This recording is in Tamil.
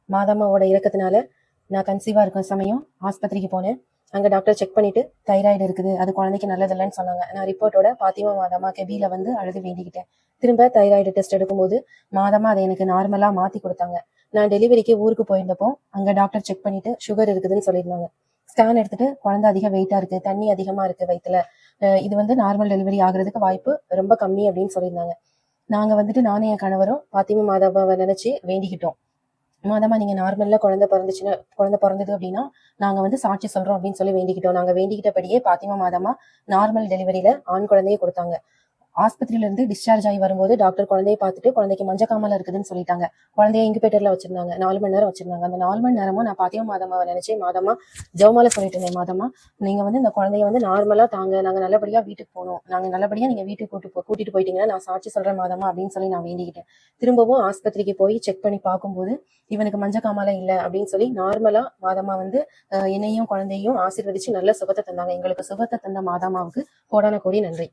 மாதம்மாவோட இறக்கத்தினால நான் கன்சீவா இருக்கும் சமயம் ஆஸ்பத்திரிக்கு போனேன். அங்க டாக்டர் செக் பண்ணிட்டு தைராய்டு இருக்குது, அது குழந்தைக்கு நல்லதில்லைன்னு சொன்னாங்க. நான் ரிப்போர்ட்டோட பாத்திமா மாதம்மா கெபியில வந்து அழுது வேண்டிக்கிட்டேன். திரும்ப தைராய்டு டெஸ்ட் எடுக்கும்போது மாதம்மா அதை எனக்கு நார்மலா மாத்தி கொடுத்தாங்க. நான் டெலிவரிக்கு ஊருக்கு போயிருந்தப்போ அங்க டாக்டர் செக் பண்ணிட்டு சுகர் இருக்குதுன்னு சொல்லியிருந்தாங்க. ஸ்கேன் எடுத்துட்டு குழந்தை அதிக வெயிட்டா இருக்கு, தண்ணி அதிகமா இருக்கு வயித்துல, இது வந்து நார்மல் டெலிவரி ஆகுறதுக்கு வாய்ப்பு ரொம்ப கம்மி அப்படின்னு சொல்லியிருந்தாங்க. நாங்க வந்துட்டு நானும் என் கணவரும் பாத்திமா மாதாவை நினைச்சு வேண்டிக்கிட்டோம். மாதமா நீங்க நார்மல்ல குழந்தை பிறந்தது அப்படின்னா நாங்க வந்து சாட்சி சொல்றோம் அப்படின்னு சொல்லி வேண்டிக்கிட்டோம். நாங்க வேண்டிக்கிட்டபடியே பாத்திமா மாதமா நார்மல் டெலிவரியில ஆண் குழந்தையை கொடுத்தாங்க. ஆஸ்பத்திரியில இருந்து டிஸ்சார்ஜ் ஆகி வரும்போது டாக்டர் குழந்தையை பார்த்துட்டு குழந்தைக்கு மஞ்சக்காமல இருக்குதுன்னு சொல்லிட்டாங்க. குழந்தைய இன்குபேட்டர்ல வச்சிருந்தாங்க. 4 மணி நேரம் வச்சிருந்தாங்க. அந்த 4 மணி நேரமும் நான் பாத்திமா மாதமாவை நினைச்சேன். மாதமா ஜெவமால சொல்லிட்டு இருந்தேன், மாதமா நீங்க வந்து இந்த குழந்தைய வந்து நார்மலா தாங்க, நாங்க நல்லபடியா வீட்டுக்கு போகணும், நாங்க நல்லபடியா நீங்க வீட்டுக்கு கூட்டிட்டு போயிட்டீங்கன்னா நான் சாட்சி சொல்றேன் மாதமா அப்படின்னு சொல்லி நான் வேண்டிக்கிட்டேன். திரும்பவும் ஆஸ்பத்திரிக்கு போய் செக் பண்ணி பார்க்கும்போது இவனுக்கு மஞ்சக்காமல இல்ல அப்படின்னு சொல்லி நார்மலா மாதமா வந்து என்னையும் குழந்தையும் ஆசீர்வதிச்சு நல்ல சுகத்தை தந்தாங்க. எங்களுக்கு சுகத்தை தந்த மாதமாவுக்கு கோடான கோடி நன்றி.